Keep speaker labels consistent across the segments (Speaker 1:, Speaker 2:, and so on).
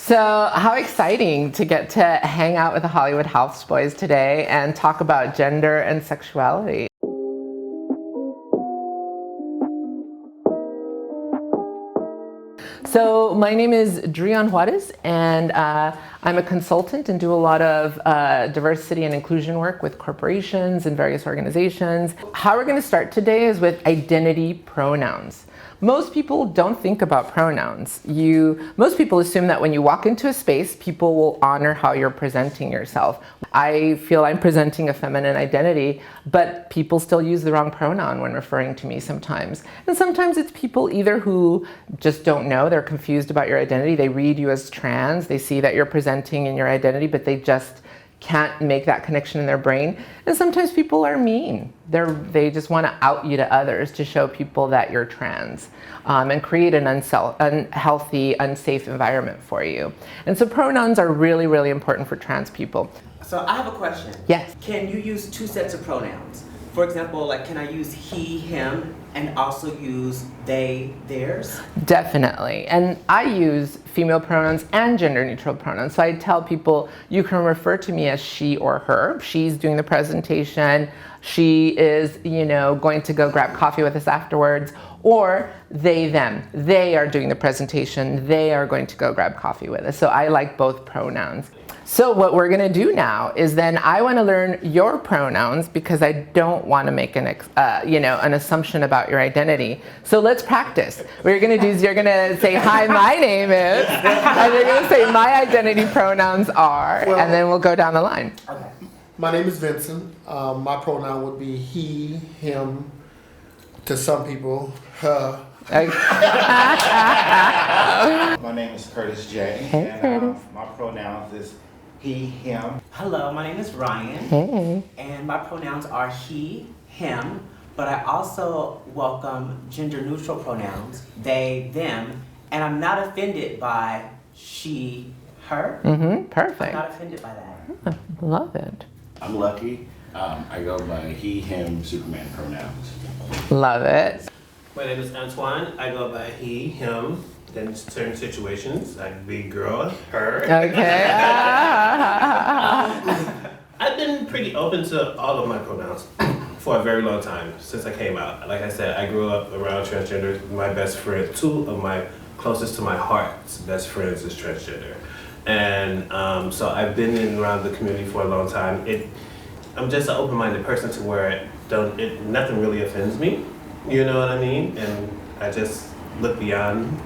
Speaker 1: So how exciting to get to hang out with the Hollywood Houseboys today and talk about gender and sexuality. So my name is Ms.Drian Juarez, and I'm a consultant and do a lot of diversity and inclusion work with corporations and various organizations. How we're going to start today is with identity pronouns. Most people don't think about pronouns. Most people assume that when you walk into a space, people will honor how you're presenting yourself. I feel I'm presenting a feminine identity, but people still use the wrong pronoun when referring to me sometimes. And sometimes it's people either who just don't know, they're confused about your identity, they read you as trans, they see that you're presenting in your identity, but they just can't make that connection in their brain. And sometimes people are mean. They just want to out you to others to show people that you're trans and create an unhealthy, unsafe environment for you. And so pronouns are really, really important for trans people.
Speaker 2: So I have a question.
Speaker 1: Yes.
Speaker 2: Can you use two sets of pronouns? For example, like can I use he, him, and also use they, theirs?
Speaker 1: Definitely. And I use female pronouns and gender neutral pronouns. So I tell people you can refer to me as she or her. She's doing the presentation. She is, going to go grab coffee with us afterwards. Or they, them. They are doing the presentation. They are going to go grab coffee with us. So I like both pronouns. So what we're going to do now is then I want to learn your pronouns because I don't want to make an assumption about your identity. So let's practice. What you're going to do is you're going to say, hi, my name is, and you're going to say my identity pronouns are, and then we'll go down the line.
Speaker 2: Okay.
Speaker 3: My name is Vincent. My pronoun would be he, him, to some people, her.
Speaker 1: Okay.
Speaker 4: My name is Curtis J.
Speaker 1: Hey,
Speaker 4: and
Speaker 1: Curtis.
Speaker 4: my pronouns is he, him.
Speaker 2: Hello, my name is Ryan.
Speaker 1: Hey.
Speaker 2: And my pronouns are he, him, but I also welcome gender neutral pronouns, they, them, and I'm not offended by she, her. I'm
Speaker 1: Perfect.
Speaker 2: not offended by that.
Speaker 1: Love it.
Speaker 5: I'm Lucky. I go by he, him, Superman pronouns.
Speaker 1: Love it.
Speaker 6: My name is Antoine. I go by he, him. In certain situations, I can be girl, her.
Speaker 1: Okay.
Speaker 6: I've been pretty open to all of my pronouns for a very long time, since I came out. Like I said, I grew up around transgender. My best friend, two of my closest to my heart's best friends is transgender. And so I've been in around the community for a long time. I'm just an open-minded person to where nothing really offends me. You know what I mean? And I just look beyond,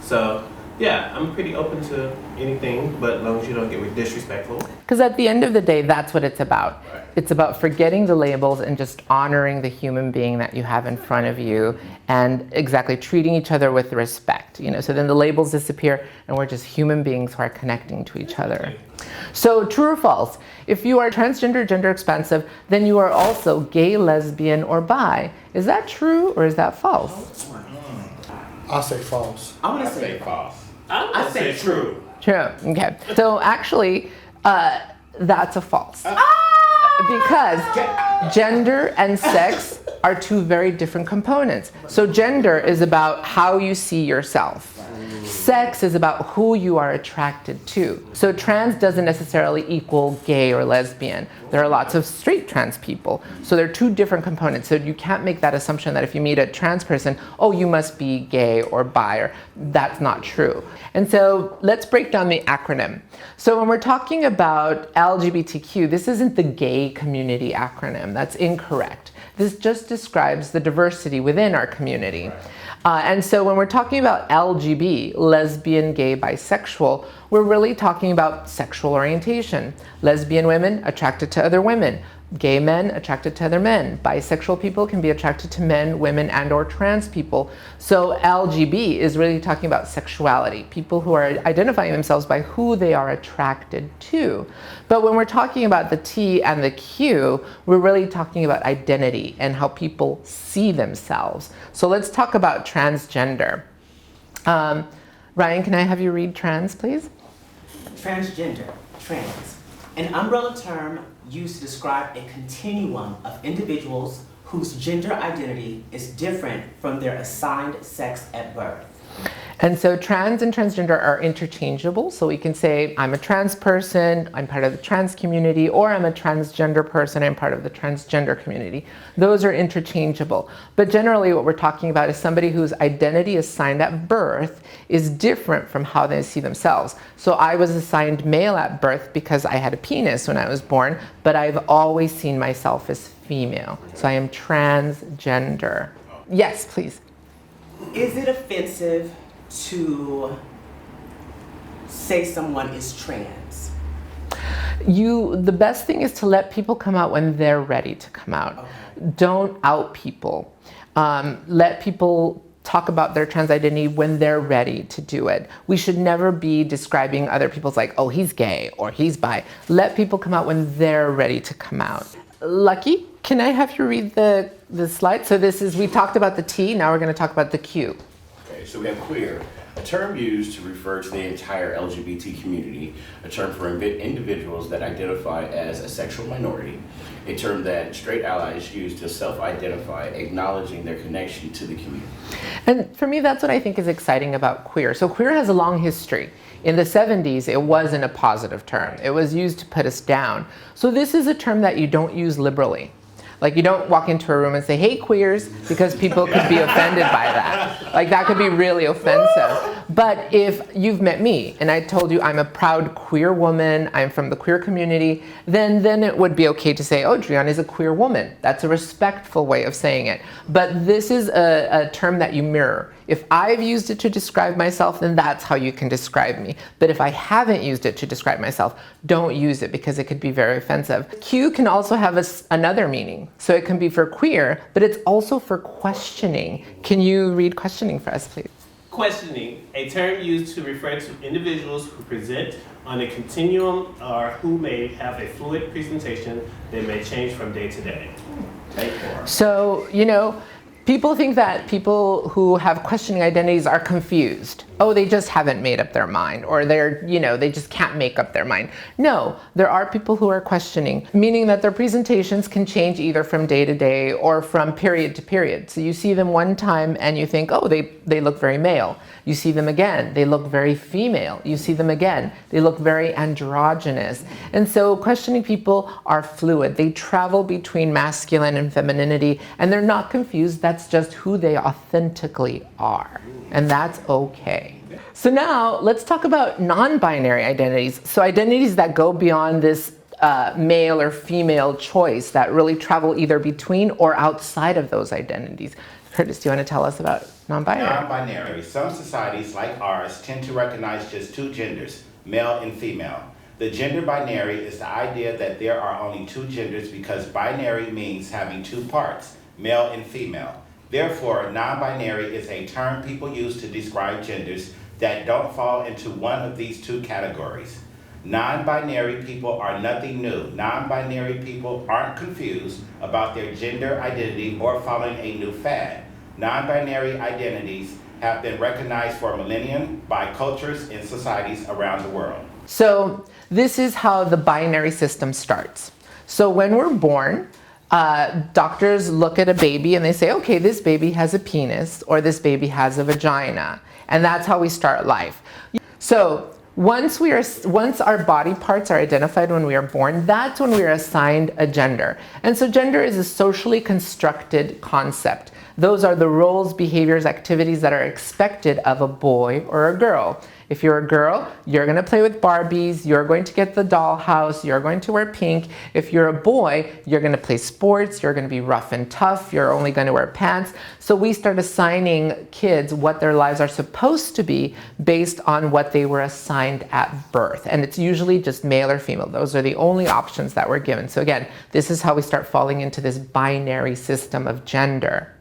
Speaker 6: So, yeah, I'm pretty open to anything, but as long as you don't get disrespectful.
Speaker 1: Because at the end of the day, that's what it's about.
Speaker 6: Right.
Speaker 1: It's about forgetting the labels and just honoring the human being that you have in front of you and exactly treating each other with respect. So then the labels disappear and we're just human beings who are connecting to each other. So true or false, if you are transgender, gender expansive, then you are also gay, lesbian, or bi. Is that true or is that false?
Speaker 3: I'll say false.
Speaker 2: I'm gonna
Speaker 5: I say false.
Speaker 6: I say true.
Speaker 1: True. Okay. So actually, that's a false. Because gender and sex are two very different components. So gender is about how you see yourself. Sex is about who you are attracted to. So trans doesn't necessarily equal gay or lesbian. There are lots of straight trans people. So they're two different components. So you can't make that assumption that if you meet a trans person, oh, you must be gay or bi, or that's not true. And so let's break down the acronym. So when we're talking about LGBTQ, this isn't the gay community acronym. That's incorrect. This just describes the diversity within our community. And so when we're talking about LGB, lesbian, gay, bisexual, we're really talking about sexual orientation. Lesbian women attracted to other women. Gay men attracted to other men. Bisexual people can be attracted to men, women, and or trans people. So LGB is really talking about sexuality, people who are identifying themselves by who they are attracted to. But when we're talking about the T and the Q, we're really talking about identity and how people see themselves. So let's talk about transgender. Ryan, can I have you read trans, please?
Speaker 2: Transgender, trans, an umbrella term used to describe a continuum of individuals whose gender identity is different from their assigned sex at birth.
Speaker 1: And so trans and transgender are interchangeable. So we can say, I'm a trans person, I'm part of the trans community, or I'm a transgender person, I'm part of the transgender community. Those are interchangeable. But generally what we're talking about is somebody whose identity assigned at birth is different from how they see themselves. So I was assigned male at birth because I had a penis when I was born, but I've always seen myself as female. So I am transgender. Yes, please.
Speaker 2: Is it offensive to say someone is trans?
Speaker 1: The best thing is to let people come out when they're ready to come out.
Speaker 2: Okay.
Speaker 1: Don't out people. Let people talk about their trans identity when they're ready to do it. We should never be describing other people's like, oh, he's gay or he's bi. Let people come out when they're ready to come out. Lucky, can I have you read the slide? So we talked about the T, now we're going to talk about the Q.
Speaker 5: Okay, so we have queer, a term used to refer to the entire LGBT community, a term for individuals that identify as a sexual minority, a term that straight allies use to self-identify, acknowledging their connection to the community.
Speaker 1: And for me, that's what I think is exciting about queer. So queer has a long history. In the 70s, it wasn't a positive term. It was used to put us down. So this is a term that you don't use liberally. Like, you don't walk into a room and say, hey, queers, because people could be offended by that. Like, that could be really offensive. But if you've met me and I told you I'm a proud queer woman, I'm from the queer community, then it would be okay to say, oh, Drian is a queer woman. That's a respectful way of saying it. But this is a term that you mirror. If I've used it to describe myself, then that's how you can describe me. But if I haven't used it to describe myself, don't use it because it could be very offensive. Q can also have another meaning. So it can be for queer, but it's also for questioning. Can you read questioning for us, please?
Speaker 6: Questioning, a term used to refer to individuals who present on a continuum or who may have a fluid presentation that may change from day to day.
Speaker 1: So, people think that people who have questioning identities are confused. Oh, they just haven't made up their mind, or they just can't make up their mind. No, there are people who are questioning, meaning that their presentations can change either from day to day or from period to period. So you see them one time and you think, oh, they look very male. You see them again, they look very female. You see them again, they look very androgynous. And so questioning people are fluid. They travel between masculine and femininity, and they're not confused. That's just who they authentically are. And that's okay. So now let's talk about non-binary identities. So identities that go beyond this male or female choice, that really travel either between or outside of those identities. Curtis, do you want to tell us about non-binary?
Speaker 4: Non-binary. Some societies, like ours, tend to recognize just two genders, male and female. The gender binary is the idea that there are only two genders because binary means having two parts, male and female. Therefore, non-binary is a term people use to describe genders that don't fall into one of these two categories. Non-binary people are nothing new. Non-binary people aren't confused about their gender identity or following a new fad. Non-binary identities have been recognized for millennia by cultures and societies around the world.
Speaker 1: So this is how the binary system starts. So when we're born, doctors look at a baby and they say, okay, this baby has a penis or this baby has a vagina. And that's how we start life. So once our body parts are identified when we are born, that's when we are assigned a gender. And so gender is a socially constructed concept. Those are the roles, behaviors, activities that are expected of a boy or a girl. If you're a girl, you're going to play with Barbies, you're going to get the dollhouse, you're going to wear pink. If you're a boy, you're going to play sports, you're going to be rough and tough, you're only going to wear pants. So we start assigning kids what their lives are supposed to be based on what they were assigned at birth. And it's usually just male or female. Those are the only options that we're given. So again, this is how we start falling into this binary system of gender.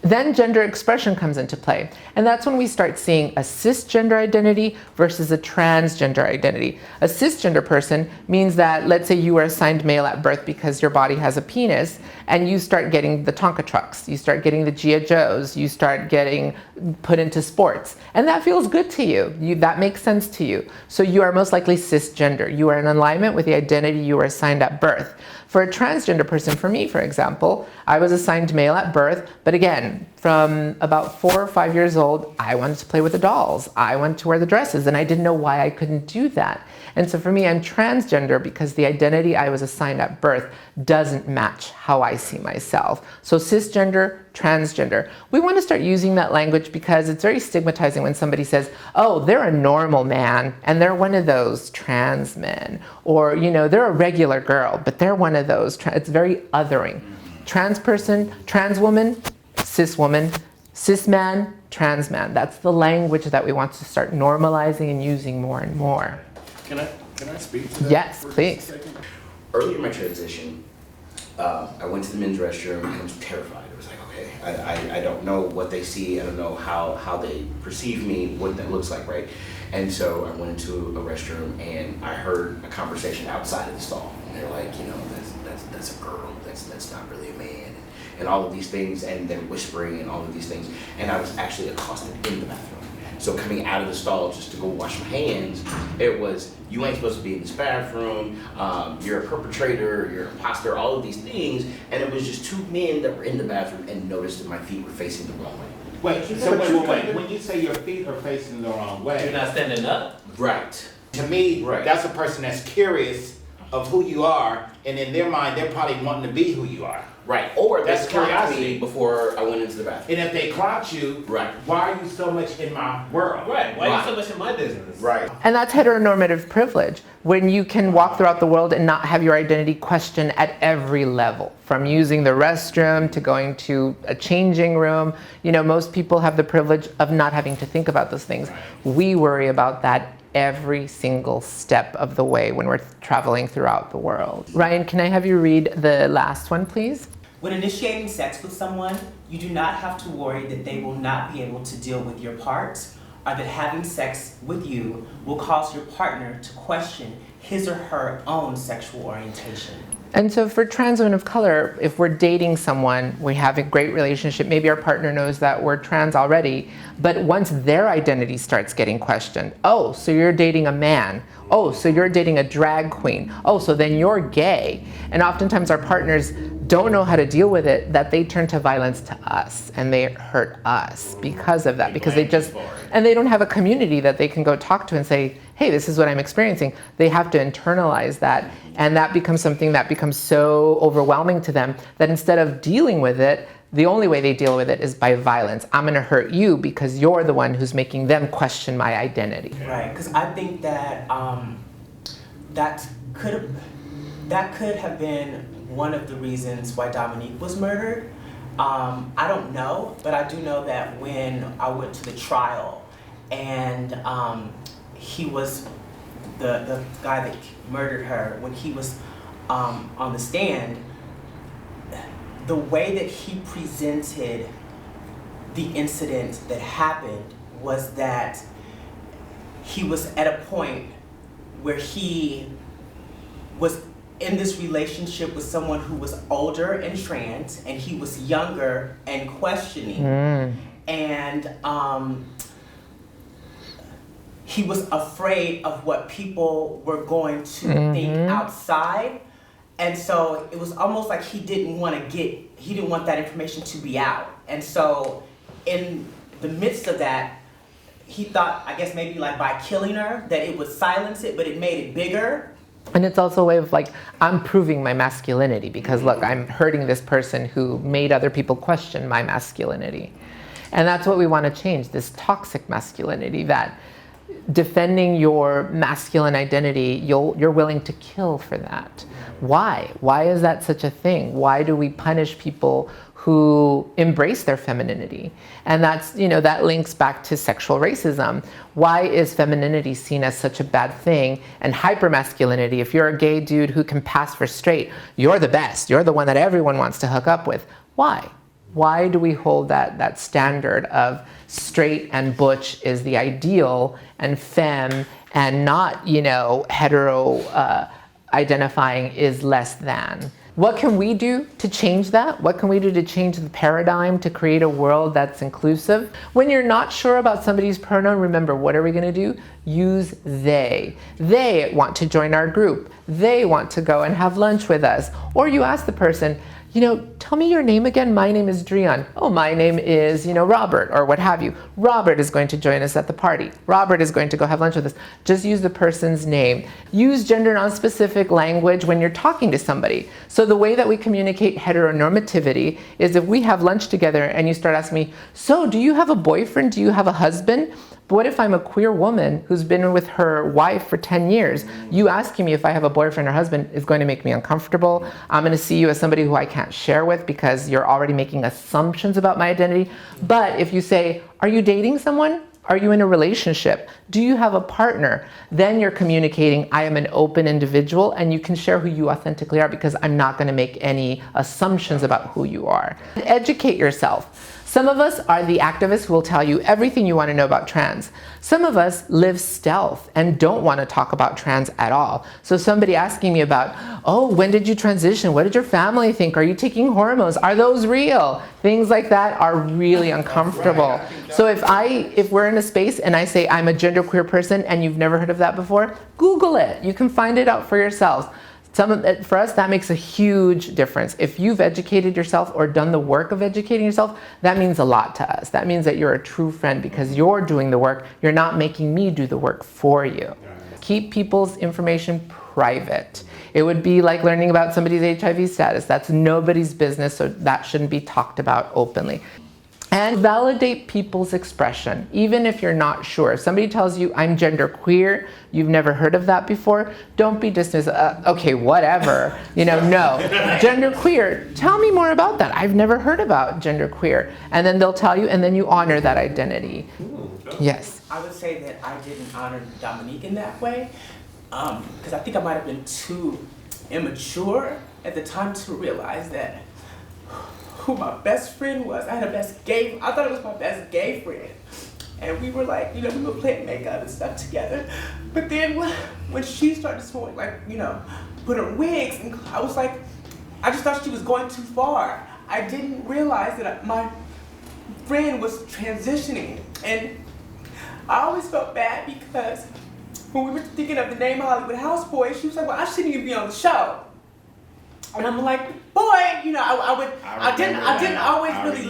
Speaker 1: Then gender expression comes into play. And that's when we start seeing a cisgender identity versus a transgender identity. A cisgender person means that, let's say you were assigned male at birth because your body has a penis, and you start getting the Tonka trucks, you start getting the G.I. Joes, you start getting put into sports. And that feels good to you. That makes sense to you. So you are most likely cisgender. You are in alignment with the identity you were assigned at birth. For a transgender person, for me, for example, I was assigned male at birth, but again, From about 4 or 5 years old, I wanted to play with the dolls. I wanted to wear the dresses, and I didn't know why I couldn't do that. And so for me, I'm transgender because the identity I was assigned at birth doesn't match how I see myself. So cisgender, transgender. We want to start using that language because it's very stigmatizing when somebody says, oh, they're a normal man and they're one of those trans men. Or, you know, they're a regular girl, but they're one of those. It's very othering. Trans person, trans woman, cis woman, cis man, trans man. That's the language that we want to start normalizing and using more and more.
Speaker 5: Can I speak to that?
Speaker 1: Yes,
Speaker 5: for
Speaker 1: please.
Speaker 5: just a second? Early in my transition, I went to the men's restroom and I was terrified. It was like, okay, I don't know what they see. I don't know how they perceive me, what that looks like, right? And so I went into a restroom and I heard a conversation outside of the stall. And they're like, you know, that's a girl. That's not really a man. And all of these things, and then whispering and all of these things. And I was actually accosted in the bathroom. So coming out of the stall just to go wash my hands, it was, you ain't supposed to be in this bathroom, you're a perpetrator, you're an imposter, all of these things. And it was just two men that were in the bathroom and noticed that my feet were facing the wrong way.
Speaker 4: Wait, so wait. When you say your feet are facing the wrong way,
Speaker 7: You're not standing up?
Speaker 5: Right.
Speaker 4: to me,
Speaker 5: Right.
Speaker 4: that's a person that's curious of who you are, and in their mind, they're probably wanting to be who you are.
Speaker 5: Right. Or
Speaker 4: That's
Speaker 5: that's clocked
Speaker 4: curiosity.
Speaker 5: me before I went into the bathroom.
Speaker 4: And if they clock you,
Speaker 5: Right.
Speaker 4: why are you so much in my world?
Speaker 6: Right. Why are
Speaker 5: Right.
Speaker 6: you so much in my business?
Speaker 4: Right.
Speaker 1: And that's heteronormative privilege, when you can walk throughout the world and not have your identity questioned at every level, from using the restroom to going to a changing room. You know, most people have the privilege of not having to think about those things. We worry about that every single step of the way when we're traveling throughout the world. Ryan, can I have you read the last one, please?
Speaker 2: When initiating sex with someone, you do not have to worry that they will not be able to deal with your parts, or that having sex with you will cause your partner to question his or her own sexual orientation.
Speaker 1: And so for trans women of color, if we're dating someone, we have a great relationship, maybe our partner knows that we're trans already, but once their identity starts getting questioned, oh, so you're dating a man. Oh, so you're dating a drag queen. Oh, so then you're gay. And oftentimes our partners don't know how to deal with it, that they turn to violence to us and they hurt us because of that, because they just, and they don't have a community that they can go talk to and say, hey, this is what I'm experiencing. They have to internalize that, and that becomes something that becomes so overwhelming to them that instead of dealing with it, the only way they deal with it is by violence. I'm gonna hurt you because you're the one who's making them question my identity.
Speaker 2: Right, because I think that that could have been one of the reasons why Dominique was murdered. I don't know, but I do know that when I went to the trial and he was the guy that murdered her, when he was on the stand, the way that he presented the incident that happened was that he was at a point where he was in this relationship with someone who was older and trans, and he was younger and questioning. And he was afraid of what people were going to think outside. And so it was almost like he didn't want that information to be out. And so in the midst of that, he thought, I guess maybe like by killing her, that it would silence it, but it made it bigger.
Speaker 1: And it's also a way of like, I'm proving my masculinity because look, I'm hurting this person who made other people question my masculinity. And that's what we want to change, this toxic masculinity, that defending your masculine identity, you're willing to kill for that. Why? Why is that such a thing? Why do we punish people who embrace their femininity? And that's, you know, that links back to sexual racism. Why is femininity seen as such a bad thing? And hypermasculinity, if you're a gay dude who can pass for straight, you're the best. You're the one that everyone wants to hook up with. Why? Why do we hold that standard of straight and butch is the ideal and femme and not, you know, hetero identifying is less than? What can we do to change that? What can we do to change the paradigm to create a world that's inclusive? When you're not sure about somebody's pronoun, remember, what are we gonna do? Use they. They want to join our group. They want to go and have lunch with us. Or you ask the person, tell me your name again. My name is Drian. Oh, my name is, Robert, or what have you. Robert is going to join us at the party. Robert is going to go have lunch with us. Just use the person's name. Use gender non-specific language when you're talking to somebody. So the way that we communicate heteronormativity is if we have lunch together and you start asking me, so do you have a boyfriend? Do you have a husband? But what if I'm a queer woman who's been with her wife for 10 years? You asking me if I have a boyfriend or husband is going to make me uncomfortable. I'm going to see you as somebody who I can't share with because you're already making assumptions about my identity. But if you say, are you dating someone? Are you in a relationship? Do you have a partner? Then you're communicating, I am an open individual, and you can share who you authentically are because I'm not going to make any assumptions about who you are. Educate yourself. Some of us are the activists who will tell you everything you want to know about trans. Some of us live stealth and don't want to talk about trans at all. So somebody asking me about, oh, when did you transition? What did your family think? Are you taking hormones? Are those real? Things like that are really uncomfortable. So if we're in a space and I say I'm a genderqueer person and you've never heard of that before, Google it. You can find it out for yourselves. For us, that makes a huge difference. If you've educated yourself or done the work of educating yourself, that means a lot to us. That means that you're a true friend because you're doing the work. You're not making me do the work for you. Keep people's information private. It would be like learning about somebody's HIV status. That's nobody's business, so that shouldn't be talked about openly. And validate people's expression, even if you're not sure. If somebody tells you, I'm genderqueer, you've never heard of that before, don't be dismissive. Okay, whatever. No. Genderqueer, tell me more about that. I've never heard about genderqueer. And then they'll tell you, and then you honor that identity. Yes.
Speaker 2: I would say that I didn't honor Dominique in that way, because I think I might have been too immature at the time to realize that who my best friend was. I had a best gay, I thought it was my best gay friend. And we were like, we were playing makeup and stuff together. But then when she started smoking, put on wigs, and I was like, I just thought she was going too far. I didn't realize that my friend was transitioning. And I always felt bad because when we were thinking of the name Hollywood Houseboys, she was like, well, I shouldn't even be on the show. And I'm like, boy, I didn't always really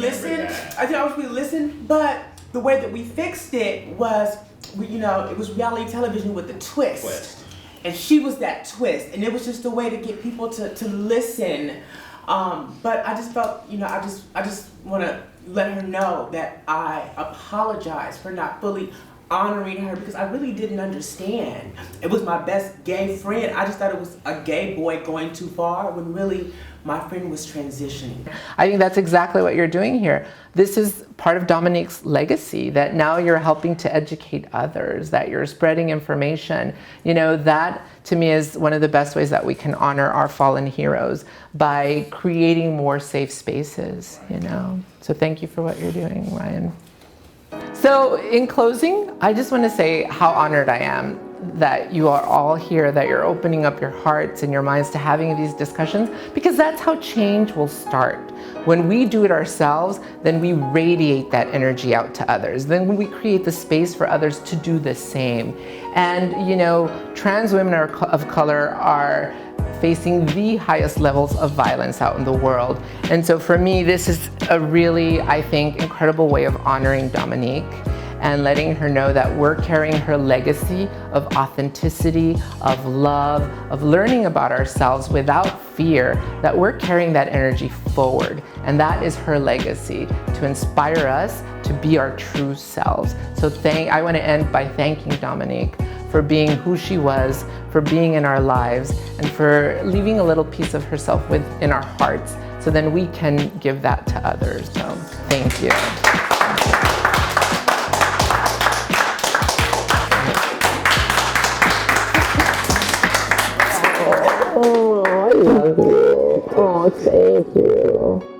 Speaker 2: listen, but the way that we fixed it was, it was reality television with a twist. And she was that twist, and it was just a way to get people to listen. But I just felt, I just want to let her know that I apologize for not fully honoring her because I really didn't understand. It was my best gay friend. I just thought it was a gay boy going too far when really my friend was transitioning.
Speaker 1: I think that's exactly what you're doing here. This is part of Dominique's legacy, that now you're helping to educate others, that you're spreading information. That to me is one of the best ways that we can honor our fallen heroes, by creating more safe spaces, So thank you for what you're doing, Ryan. So in closing, I just want to say how honored I am that you are all here, that you're opening up your hearts and your minds to having these discussions, because that's how change will start. When we do it ourselves, then we radiate that energy out to others. Then we create the space for others to do the same. And trans women of color are facing the highest levels of violence out in the world. And so for me, this is a really, I think, incredible way of honoring Dominique and letting her know that we're carrying her legacy of authenticity, of love, of learning about ourselves without fear, that we're carrying that energy forward. And that is her legacy, to inspire us to be our true selves. So I want to end by thanking Dominique for being who she was, for being in our lives, and for leaving a little piece of herself in our hearts, so then we can give that to others. So thank you. Oh, I love you. Oh, thank you.